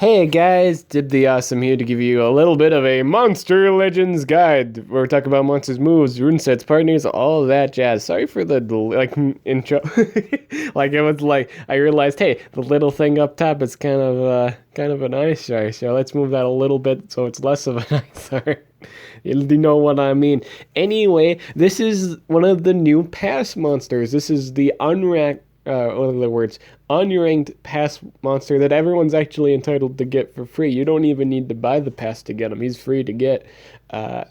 Hey guys, Dib the Awesome here to give you a little bit of a Monster Legends guide. Where we talk about monsters' moves, rune sets, partners, all that jazz. Sorry for the intro. Like it was like I realized, hey, the little thing up top is kind of an eyesore. So let's move that a little bit so it's less of an eyesore. You know what I mean. Anyway, this is one of the new pass monsters. This is the unranked what are the words? Unranked pass monster that everyone's actually entitled to get for free. You don't even need to buy the pass to get him. He's free to get. I'm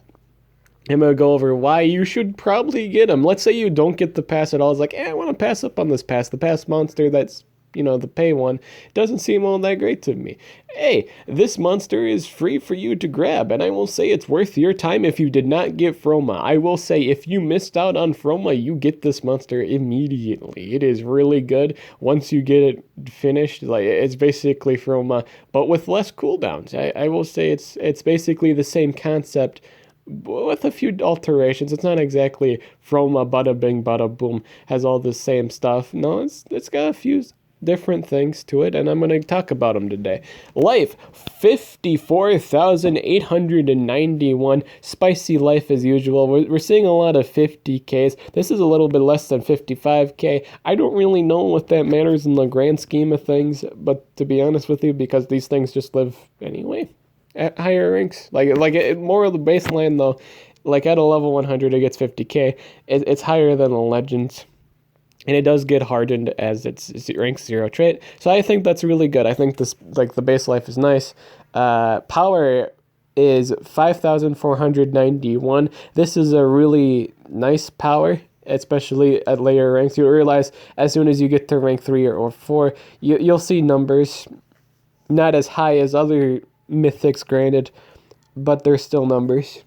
going to go over why you should probably get him. Let's say you don't get the pass at all. It's like, I want to pass up on this pass. The pass monster that's, the pay one, doesn't seem all that great to me. Hey, this monster is free for you to grab, and I will say it's worth your time if you did not get Froma. I will say if you missed out on Froma, you get this monster immediately. It is really good. Once you get it finished, like it's basically Froma, but with less cooldowns. I will say it's basically the same concept, with a few alterations. It's not exactly Froma bada bing bada boom, has all the same stuff. No, it's got a few different things to it, and I'm going to talk about them today. Life, 54,891. Spicy life as usual. We're seeing a lot of 50Ks. This is a little bit less than 55K. I don't really know what that matters in the grand scheme of things, but to be honest with you, because these things just live anyway at higher ranks. Like more of the baseline though, like at a level 100 it gets 50K. It's higher than the legends. And it does get hardened as it's rank 0 trait. So I think that's really good. I think this, like, the base life is nice. Power is 5,491. This is a really nice power, especially at later ranks. You'll realize as soon as you get to rank 3 or 4, you'll see numbers not as high as other mythics, granted, but they're still numbers.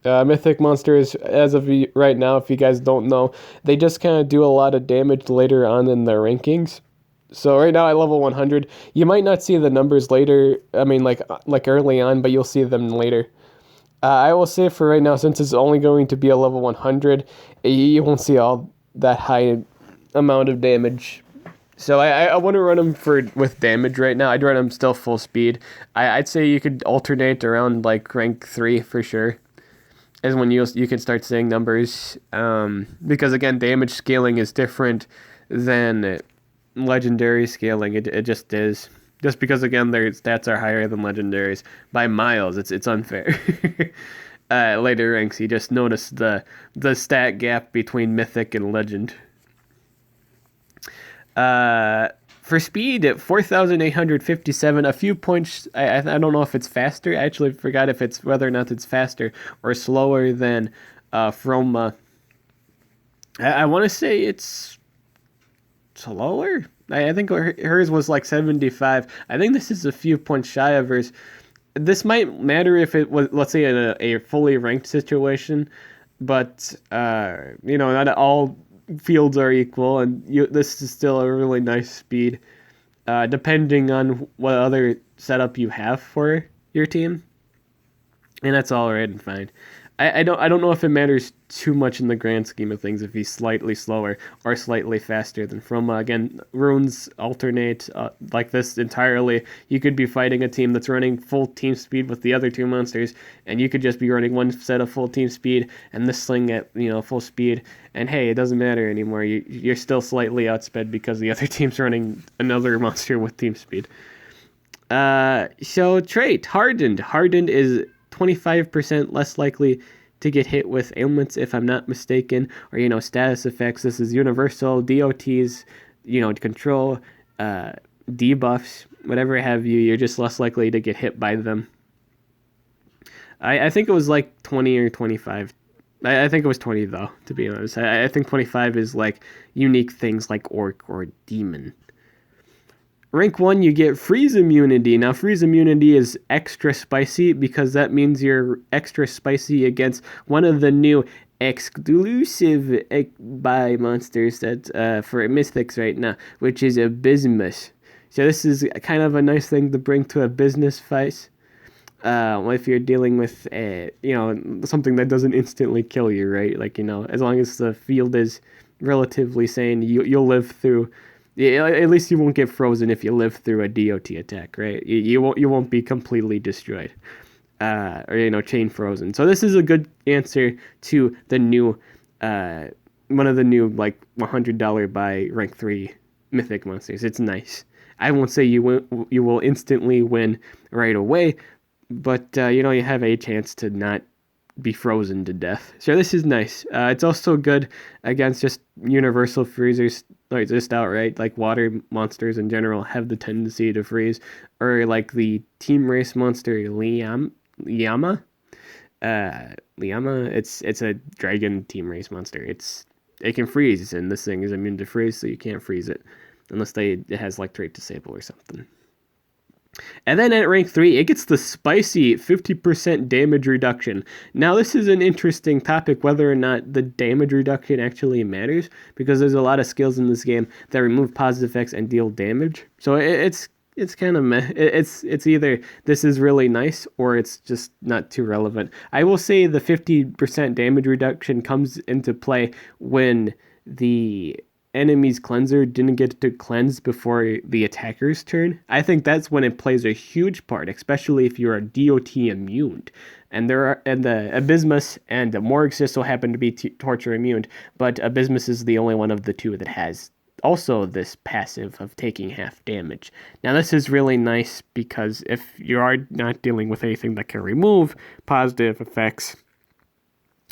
Mythic monsters, as of right now, if you guys don't know, they just kind of do a lot of damage later on in their rankings. So right now at level 100, you might not see the numbers later, I mean like early on, but you'll see them later. I will say for right now, since it's only going to be a level 100, you won't see all that high amount of damage. So I wouldn't run them with damage right now. I'd run them still full speed. I'd say you could alternate around like rank 3 for sure, is when you can start seeing numbers, because again, damage scaling is different than legendary scaling. It just is. Just because again their stats are higher than legendaries by miles, it's unfair. Later ranks, you just notice the stat gap between mythic and legend. For speed, 4,857, a few points. I don't know if it's faster. I actually forgot if it's whether or not it's faster or slower than Froma. I want to say it's slower. I think hers was like 75. I think this is a few points shy of hers. This might matter if it was, let's say, in a fully ranked situation, but not all fields are equal, and this is still a really nice speed, depending on what other setup you have for your team, and that's all right and fine. I don't know if it matters too much in the grand scheme of things if he's slightly slower or slightly faster than Froma. Again, runes alternate like this entirely. You could be fighting a team that's running full team speed with the other two monsters, and you could just be running one set of full team speed and this thing at full speed. And hey, it doesn't matter anymore. You're still slightly outsped because the other team's running another monster with team speed. So trait hardened. Hardened is 25% less likely to get hit with ailments, if I'm not mistaken, or status effects. This is universal. DOTs, control, debuffs, whatever have you. You're just less likely to get hit by them. I think it was like 20 or 25. I think it was 20 though, to be honest. I think 25 is like unique things like orc or demon. Rank 1, you get freeze immunity. Now, freeze immunity is extra spicy because that means you're extra spicy against one of the new exclusive buy monsters that's for mythics right now, which is Abysmus. So this is kind of a nice thing to bring to a business fight. If you're dealing with something that doesn't instantly kill you, right? Like, as long as the field is relatively sane, you'll live through Yeah, at least you won't get frozen if you live through a DOT attack, right? You won't be completely destroyed, or chain frozen. So this is a good answer to the new, one of the new like $100 buy rank 3 mythic monsters. It's nice. I won't say you will instantly win right away, but you have a chance to not be frozen to death. So this is nice. It's also good against just universal freezers, like just outright, like water monsters in general have the tendency to freeze, or like the team race monster Liama. Liama. It's a dragon team race monster. It can freeze, and this thing is immune to freeze, so you can't freeze it unless it has like trait disable or something. And then at rank 3, it gets the spicy 50% damage reduction. Now, this is an interesting topic, whether or not the damage reduction actually matters, because there's a lot of skills in this game that remove positive effects and deal damage. So it's kind of meh. It's either this is really nice or it's just not too relevant. I will say the 50% damage reduction comes into play when the enemy's cleanser didn't get to cleanse before the attacker's turn. I think that's when it plays a huge part, especially if you're a DOT immune. And the Abysmus and the Morgis also happen to be torture immune, but Abysmus is the only one of the two that has also this passive of taking half damage. Now this is really nice because if you are not dealing with anything that can remove positive effects,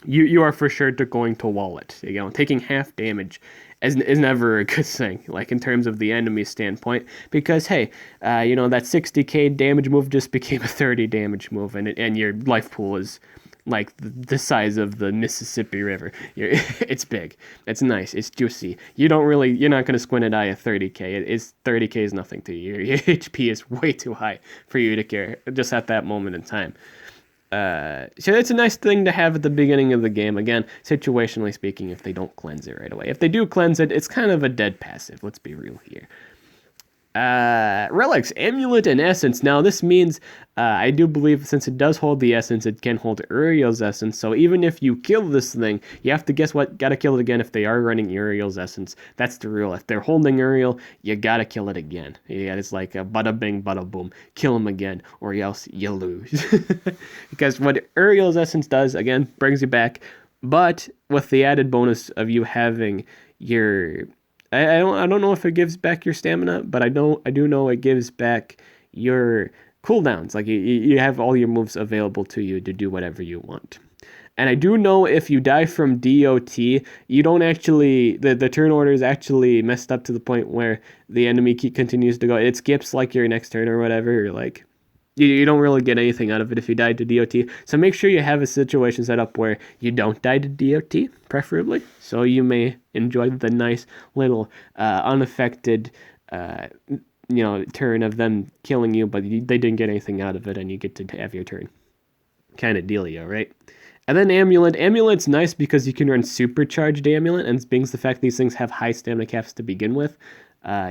you are for sure going to wall it. Taking half damage is never a good thing, like in terms of the enemy's standpoint, because hey, that 60k damage move just became a 30 damage move, and your life pool is like the size of the Mississippi River. It's big, it's nice, it's juicy. You're not gonna squint an eye at 30k. 30k is nothing to you. Your HP is way too high for you to care just at that moment in time. So it's a nice thing to have at the beginning of the game. Again, situationally speaking, if they don't cleanse it right away. If they do cleanse it, it's kind of a dead passive. Let's be real here. Relics, Amulet, and Essence. Now, this means, I do believe, since it does hold the Essence, it can hold Uriel's Essence. So even if you kill this thing, you have to guess what? Gotta kill it again if they are running Uriel's Essence. That's the rule. If they're holding Uriel, you gotta kill it again. Yeah, it's like a bada bing, bada boom. Kill them again, or else you lose. Because what Uriel's Essence does, again, brings you back, but with the added bonus of you having your... I don't know if it gives back your stamina, but I do know it gives back your cooldowns. Like you have all your moves available to you to do whatever you want. And I do know if you die from DOT, you don't actually, the turn order is actually messed up to the point where the enemy continues to go. It skips like your next turn or whatever, or like you don't really get anything out of it if you die to DOT. So make sure you have a situation set up where you don't die to DOT, preferably, so you may enjoy the nice little unaffected turn of them killing you, but they didn't get anything out of it, and you get to have your turn. Kind of dealio, right? And then Amulet. Amulet's nice because you can run Supercharged Amulet, and being the fact these things have high stamina caps to begin with,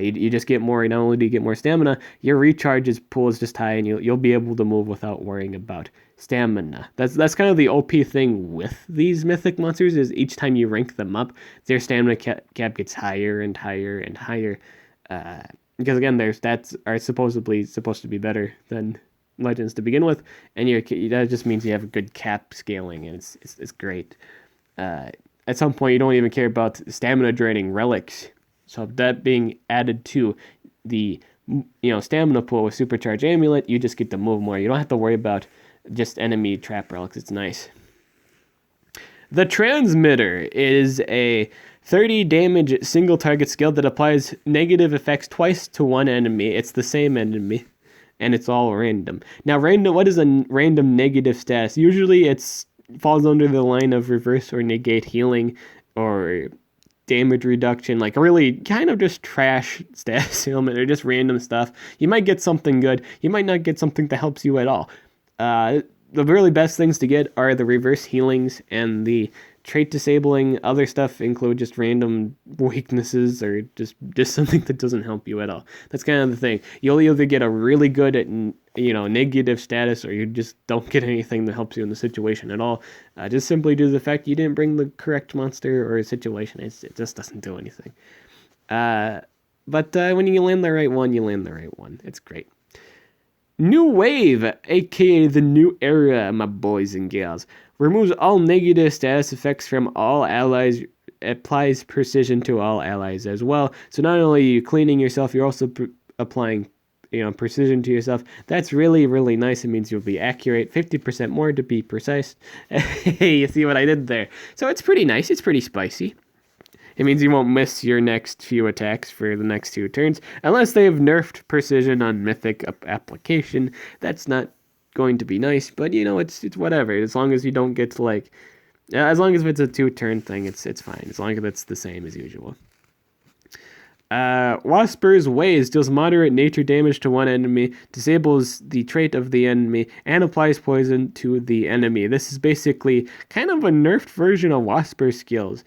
you just get more. Not only do you get more stamina, your recharge pool is just high, and you'll be able to move without worrying about stamina. That's kind of the OP thing with these mythic monsters, is each time you rank them up, their stamina cap gets higher and higher and higher. Because again, their stats are supposedly supposed to be better than legends to begin with, and that just means you have a good cap scaling, and it's great. At some point, you don't even care about stamina draining relics. So that being added to the stamina pool with Supercharged Amulet, you just get to move more. You don't have to worry about just enemy trap relics. It's nice. The Transmitter is a 30 damage single target skill that applies negative effects twice to one enemy. It's the same enemy, and it's all random. Now, what is a random negative status? Usually it falls under the line of reverse or negate healing or damage reduction, like really kind of just trash status ailment or just random stuff. You might get something good. You might not get something that helps you at all. The really best things to get are the reverse healings, and the trait disabling. Other stuff include just random weaknesses or just something that doesn't help you at all. That's kind of the thing. You'll either get a really good at negative status, or you just don't get anything that helps you in the situation at all. Just simply due to the fact you didn't bring the correct monster or situation. It just doesn't do anything. But when you land the right one, you land the right one. It's great. New Wave, aka the New Era, my boys and gals. Removes all negative status effects from all allies, applies precision to all allies as well. So not only are you cleaning yourself, you're also applying precision to yourself. That's really, really nice. It means you'll be accurate, 50% more to be precise. Hey, you see what I did there? So it's pretty nice. It's pretty spicy. It means you won't miss your next few attacks for the next 2 turns, unless they have nerfed precision on mythic application. That's not going to be nice, but it's whatever. As long as you don't get to as long as it's a 2-turn thing, it's fine. As long as it's the same as usual. Wasper's Ways deals moderate nature damage to one enemy, disables the trait of the enemy, and applies poison to the enemy. This is basically kind of a nerfed version of Wasper's skills.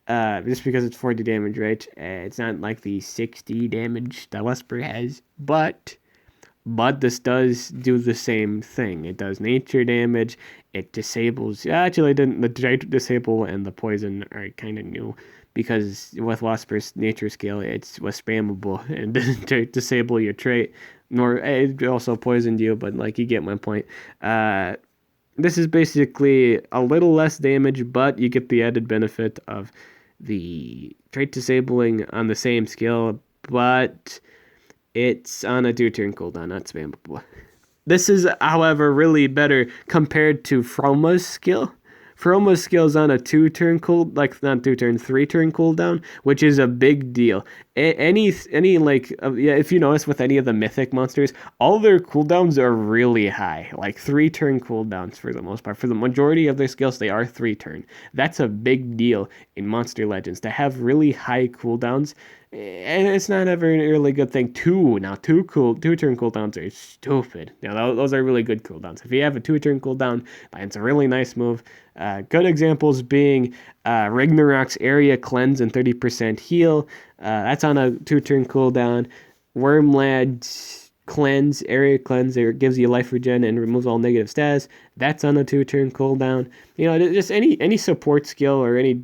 Just because it's 40 damage, right? It's not like the 60 damage that Wasper has, but this does do the same thing. It does nature damage. It disables. Actually, the disable and the poison are kind of new because with Wasper's nature skill, it was spammable and doesn't disable your trait. Nor it also poisoned you, but you get my point. This is basically a little less damage, but you get the added benefit of the trait disabling on the same skill, but it's on a 2-turn cooldown, not spammable. This is, however, really better compared to Froma's skill. Froma's skill is on a 2-turn not 2-turn, 3-turn cooldown, which is a big deal. If you notice with any of the mythic monsters, all their cooldowns are really high, 3-turn cooldowns for the most part. For the majority of their skills, they are 3-turn. That's a big deal in Monster Legends to have really high cooldowns. And it's not ever a really good thing. 2-turn cooldowns are stupid. Now those are really good cooldowns. If you have a 2-turn cooldown, it's a really nice move. Good examples being Ragnarok's area cleanse and 30% heal. That's on a 2-turn cooldown. Wormlad's area cleanse, it gives you life regen and removes all negative status. That's on a 2-turn cooldown. Just any support skill or any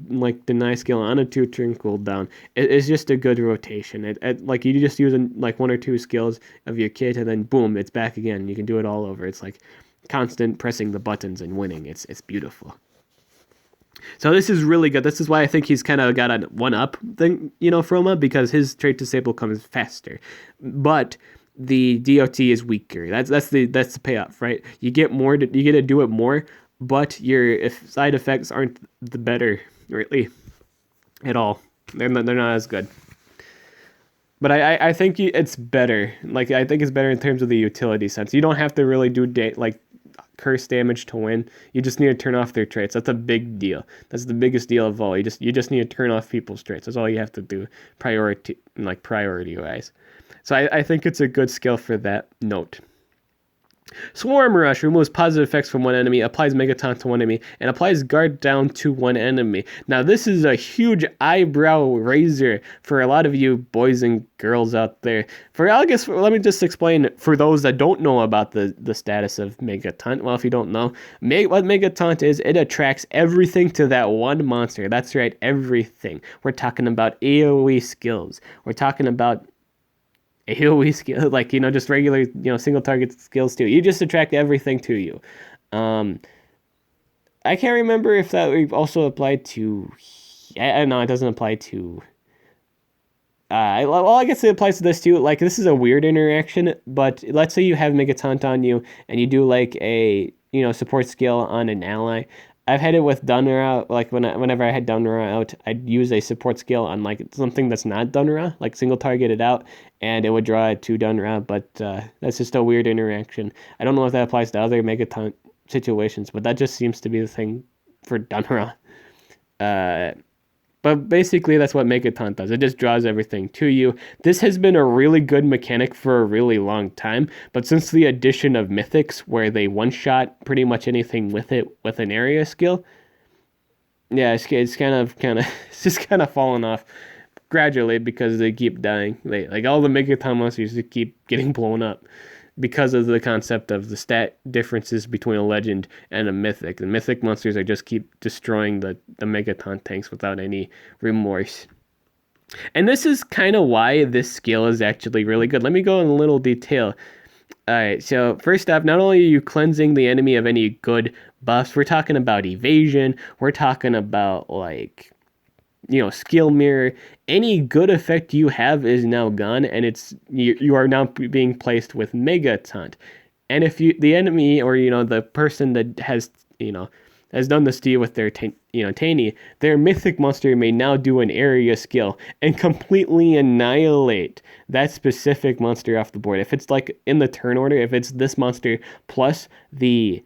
deny skill on a 2-turn cooldown is just a good rotation. You just use 1 or 2 skills of your kit and then boom, it's back again. You can do it all over. It's constant pressing the buttons and winning. It's beautiful. So this is really good. This is why I think he's kind of got a 1-up thing, Froma, because his trait disable comes faster. But the DOT is weaker. That's the payoff, right? You get to do it more, but your side effects aren't the better, really, at all. They're not as good. But I think it's better. I think it's better in terms of the utility sense. You don't have to really do curse damage to win. You just need to turn off their traits. That's a big deal. That's the biggest deal of all. You just need to turn off people's traits. That's all you have to do, priority wise. So I think it's a good skill for that note. Swarm Rush removes positive effects from one enemy, applies Megaton to one enemy, and applies Guard down to one enemy. Now this is a huge eyebrow raiser for a lot of you boys and girls out there. Let me just explain for those that don't know about the status of Megaton. Well, if you don't know, what Megaton is, it attracts everything to that one monster. That's right, everything. We're talking about AoE skills. We're talking about AoE skill, just regular, single target skills too. You just attract everything to you. I can't remember if that also applied to. No, it doesn't apply to. I guess it applies to this too. This is a weird interaction, but let's say you have Megaton on you and you do a support skill on an ally. I've had it with Dunra, whenever I had Dunra out, I'd use a support skill on something that's not Dunra, single targeted out, and it would draw it to Dunra, but that's just a weird interaction. I don't know if that applies to other Megaton situations, but that just seems to be the thing for Dunra. But basically, that's what Megaton does. It just draws everything to you. This has been a really good mechanic for a really long time, but since the addition of mythics, where they one-shot pretty much anything with it with an area skill, yeah, it's just kind of fallen off gradually because they keep dying. All the Megaton monsters just keep getting blown up because of the concept of the stat differences between a legend and a mythic. The mythic monsters just keep destroying the Megaton tanks without any remorse. And this is kind of why this skill is actually really good. Let me go in a little detail. Alright, so first off, not only are you cleansing the enemy of any good buffs, we're talking about evasion, we're talking about, like, skill mirror. Any good effect you have is now gone, and you are now being placed with mega taunt. And if the enemy, or the person that has done this to you with their Tanyi, their mythic monster may now do an area skill and completely annihilate that specific monster off the board. If it's like in the turn order, if it's this monster plus the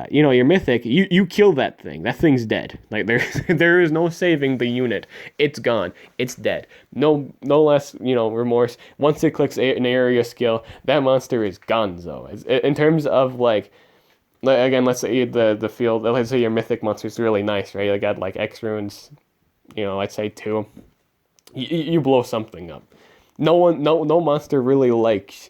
your mythic, you kill that thing. That thing's dead. Like there is no saving the unit. It's gone. It's dead. No less remorse. Once it clicks an area skill, that monster is gonzo. In terms of again, let's say the field. Let's say your mythic monster is really nice, right? You got like X runes. Let's say 2. You blow something up. No monster really likes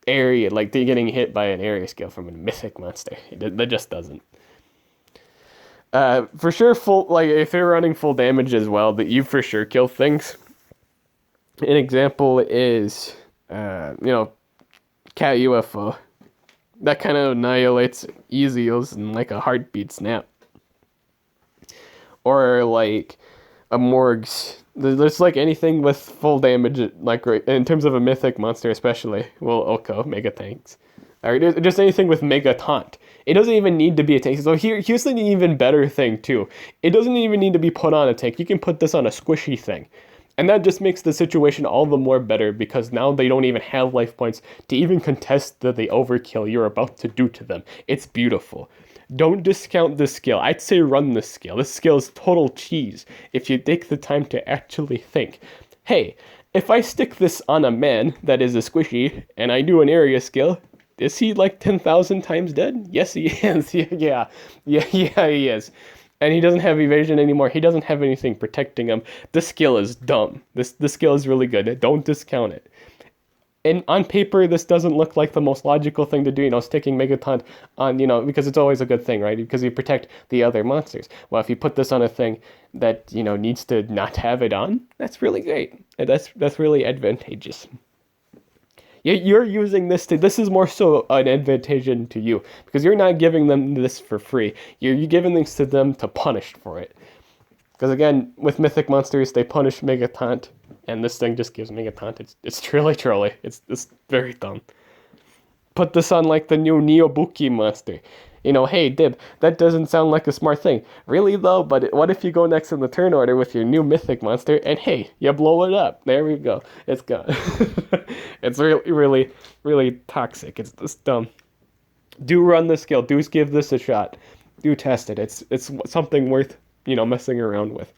area, like they're getting hit by an area skill from a mythic monster. That just doesn't. For sure, if they're running full damage as well, that you for sure kill things. An example is, Cat UFO. That kind of annihilates easios in like a heartbeat snap. Or like a Morgs. There's like anything with full damage, like in terms of a mythic monster especially. Well, Oko, Mega Tanks. Or just anything with Mega Taunt. It doesn't even need to be a tank. So here's the even better thing too. It doesn't even need to be put on a tank. You can put this on a squishy thing. And that just makes the situation all the more better because now they don't even have life points to even contest the overkill you're about to do to them. It's beautiful. Don't discount this skill. I'd say run this skill. This skill is total cheese if you take the time to actually think, hey, if I stick this on a man that is a squishy and I do an area skill, is he like 10,000 times dead? Yes, he is. Yeah, he is. And he doesn't have evasion anymore. He doesn't have anything protecting him. This skill is dumb. This skill is really good. Don't discount it. And on paper, this doesn't look like the most logical thing to do, sticking Megaton on, because it's always a good thing, right? Because you protect the other monsters. Well, if you put this on a thing that, needs to not have it on, that's really great. And that's really advantageous. You're using this this is more so an advantage to you, because you're not giving them this for free. You're giving this to them to punish for it. Because again, with mythic monsters, they punish Megaton. And this thing just gives Megaton. It's truly. It's very dumb. Put this on like the new Neobuki monster. Hey, Dib, that doesn't sound like a smart thing. Really, though, but what if you go next in the turn order with your new mythic monster, and hey, you blow it up. There we go. It's gone. It's really toxic. It's dumb. Do run the skill. Do give this a shot. Do test it. It's something worth, messing around with.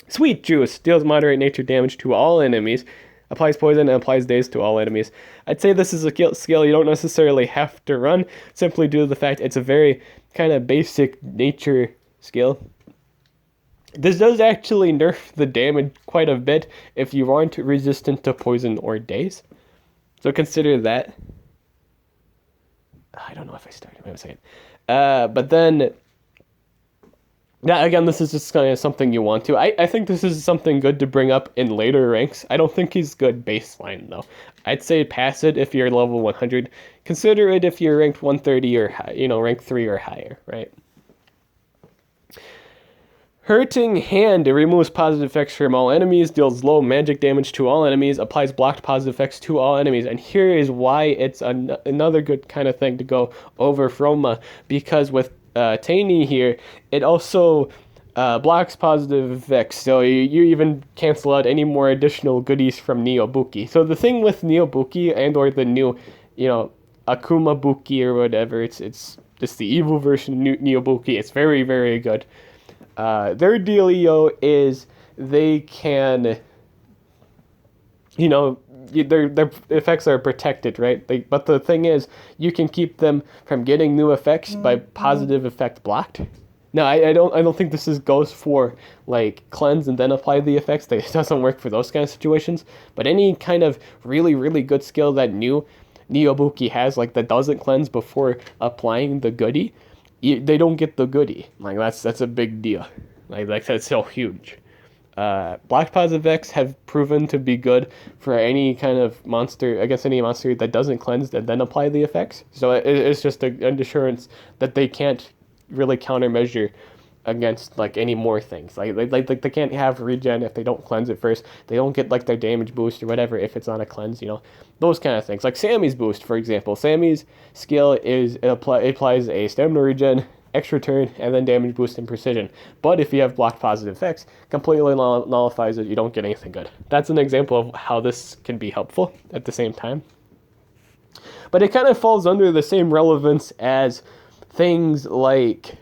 Sweet Juice deals moderate nature damage to all enemies, applies poison, and applies daze to all enemies. I'd say this is a skill you don't necessarily have to run, simply due to the fact it's a very kind of basic nature skill. This does actually nerf the damage quite a bit if you aren't resistant to poison or daze. So consider that. I don't know if I started. Wait a second. But then... Yeah, again, this is just kind of something you want to. I think this is something good to bring up in later ranks. I don't think he's good baseline, though. I'd say pass it if you're level 100. Consider it if you're ranked 130 or high, rank 3 or higher, right? Hurting Hand, it removes positive effects from all enemies, deals low magic damage to all enemies, applies blocked positive effects to all enemies. And here is why it's another good kind of thing to go over Froma, because with Tayni here, it also blocks positive effects, so you even cancel out any more additional goodies from Neobuki. So the thing with Neobuki and or the new, Akuma Buki or whatever, it's just the evil version of Neobuki. It's very, very good. Their dealio is they can, their effects are protected, right? But the thing is, you can keep them from getting new effects by positive effect blocked. No, I don't think this goes for like cleanse and then apply the effects. It doesn't work for those kind of situations. But any kind of really, really good skill that new Neobuki has, like that doesn't cleanse before applying the goodie, they don't get the goodie. Like that's a big deal. Like that's so huge. Block positive effects have proven to be good for any kind of monster, against any monster that doesn't cleanse and then apply the effects. So it's just an assurance that they can't really countermeasure against like any more things. Like they can't have regen if they don't cleanse it first. They don't get like their damage boost or whatever if it's on a cleanse. Those kind of things. Like Sammy's boost, for example. Sammy's skill is it applies a stamina regen, extra turn, and then damage boost and precision. But if you have block positive effects, completely nullifies it. You don't get anything good. That's an example of how this can be helpful at the same time. But it kind of falls under the same relevance as things like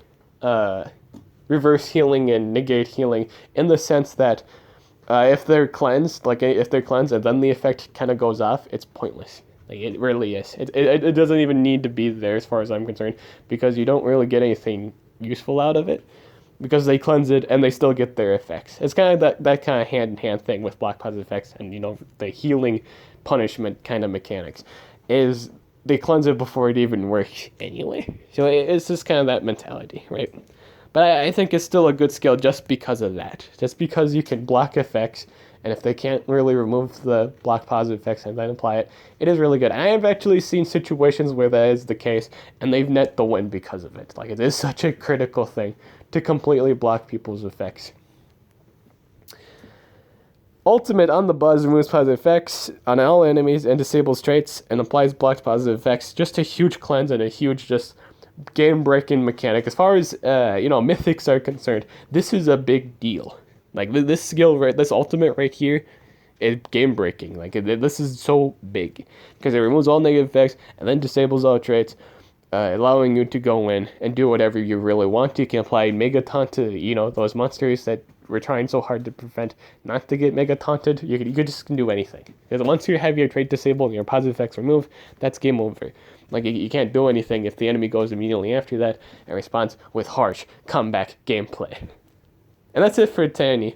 reverse healing and negate healing, in the sense that if they're cleansed, and then the effect kind of goes off, it's pointless. Like, it really is. It doesn't even need to be there as far as I'm concerned, because you don't really get anything useful out of it, because they cleanse it and they still get their effects. It's kind of that kind of hand-in-hand thing with block positive effects and, the healing punishment kind of mechanics, is they cleanse it before it even works anyway. So it's just kind of that mentality, right? But I think it's still a good skill just because of that. Just because you can block effects, and if they can't really remove the block positive effects and then apply it, it is really good. I have actually seen situations where that is the case, and they've net the win because of it. Like, it is such a critical thing to completely block people's effects. Ultimate on the buzz removes positive effects on all enemies and disables traits and applies blocked positive effects. Just a huge cleanse and a huge just game-breaking mechanic. As far as mythics are concerned, this is a big deal. Like, this skill, this ultimate right here, is game-breaking. Like, this is so big, because it removes all negative effects and then disables all traits, allowing you to go in and do whatever you really want. You can apply Mega Taunt to, those monsters that we're trying so hard to prevent not to get Mega Taunted. You could just do anything. Because once you have your trait disabled and your positive effects removed, that's game over. Like, you can't do anything if the enemy goes immediately after that and responds with harsh comeback gameplay. And that's it for Tanyi.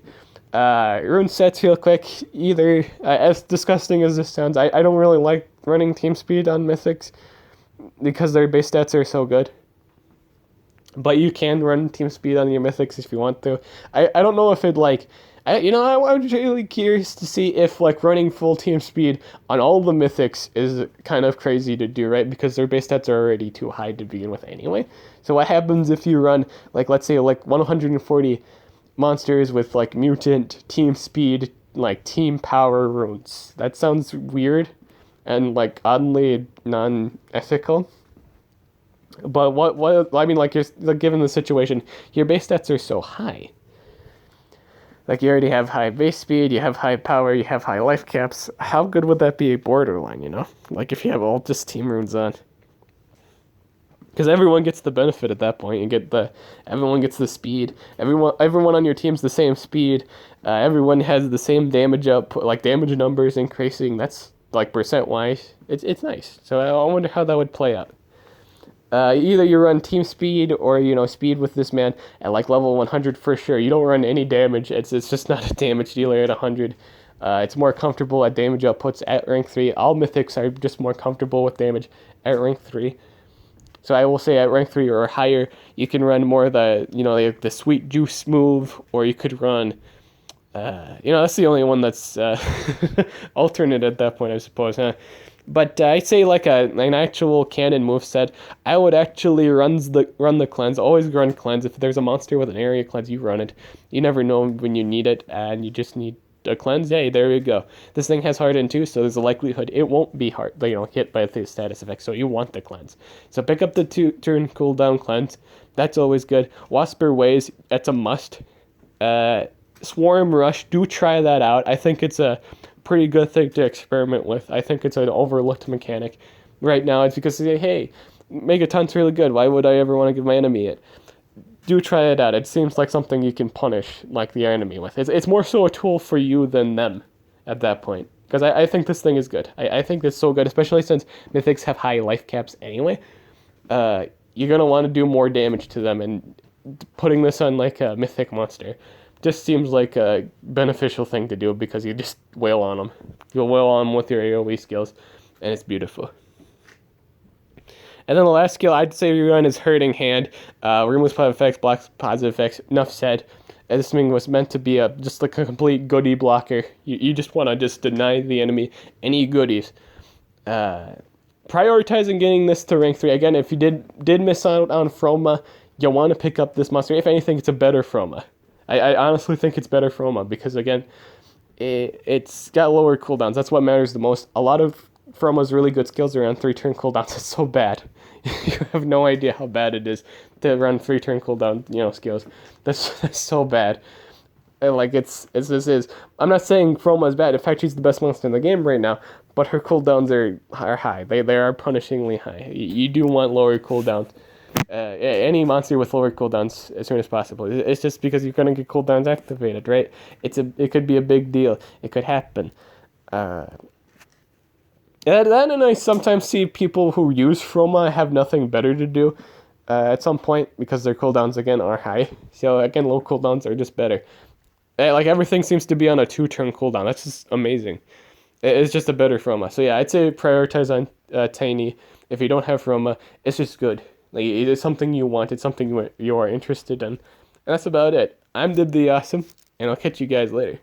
Rune sets real quick. Either, as disgusting as this sounds, I don't really like running team speed on mythics because their base stats are so good. But you can run team speed on your mythics if you want to. I don't know if it I'm really curious to see if running full team speed on all the mythics is kind of crazy to do, right? Because their base stats are already too high to begin with anyway. So what happens if you run let's say 140 monsters with mutant team speed, team power runes? That sounds weird and oddly non-ethical. But what I mean, you're given the situation, your base stats are so high. You already have high base speed, you have high power, you have high life caps. How good would that be a borderline, if you have all just team runes on? Because everyone gets the benefit at that point. Everyone gets the speed. Everyone on your team's the same speed. Everyone has the same damage output, damage numbers increasing. That's percent-wise. It's nice. So I wonder how that would play out. Either you run team speed or, speed with this man at level 100 for sure. You don't run any damage. It's just not a damage dealer at 100. It's more comfortable at damage outputs at rank 3. All mythics are just more comfortable with damage at rank 3. So I will say at rank 3 or higher, you can run more of the sweet juice move, or you could run, that's the only one that's alternate at that point, I suppose, huh? But I'd say an actual canon moveset, I would actually run the cleanse. Always run cleanse. If there's a monster with an area cleanse, you run it. You never know when you need it, and you just need a cleanse. Hey, there you go. This thing has hardened too, so there's a likelihood it won't be hit by the status effect. So you want the cleanse. So pick up the 2-turn cooldown cleanse. That's always good. Wasper Ways, that's a must. Swarm Rush, do try that out. I think it's a pretty good thing to experiment with. I think it's an overlooked mechanic. Right now, it's because, hey, Megataunt's really good. Why would I ever want to give my enemy it? Do try it out. It seems like something you can punish the enemy with. It's more so a tool for you than them at that point. Because I think this thing is good. I think it's so good, especially since mythics have high life caps anyway. You're going to want to do more damage to them, and putting this on a mythic monster just seems like a beneficial thing to do, because you just wail on them. You'll wail on them with your AoE skills, and it's beautiful. And then the last skill I'd say you run is Hurting Hand. Removes positive effects, blocks positive effects. Enough said. And this thing was meant to be just like a complete goodie blocker. You just want to just deny the enemy any goodies. Prioritizing getting this to rank 3. Again, if you did miss out on Froma, you want to pick up this monster. If anything, it's a better Froma. I honestly think it's better Froma because, again, it's got lower cooldowns. That's what matters the most. A lot of Froma's really good skills are on 3-turn cooldowns. It's so bad. You have no idea how bad it is to run 3-turn cooldown, skills. That's so bad. Like, this is. I'm not saying Froma is bad. In fact, she's the best monster in the game right now. But her cooldowns are high. They are punishingly high. You do want lower cooldowns. Any monster with lower cooldowns as soon as possible. It's just because you're gonna get cooldowns activated, right? It could be a big deal. It could happen. And I sometimes see people who use Froma have nothing better to do at some point because their cooldowns again are high. So again, low cooldowns are just better. Like everything seems to be on a 2-turn cooldown. That's just amazing. It's just a better Froma. So yeah, I'd say prioritize on Tayni. If you don't have Froma, it's just good. Like, it's something you want. It's something you are interested in. And that's about it. I'm Dib the Awesome, and I'll catch you guys later.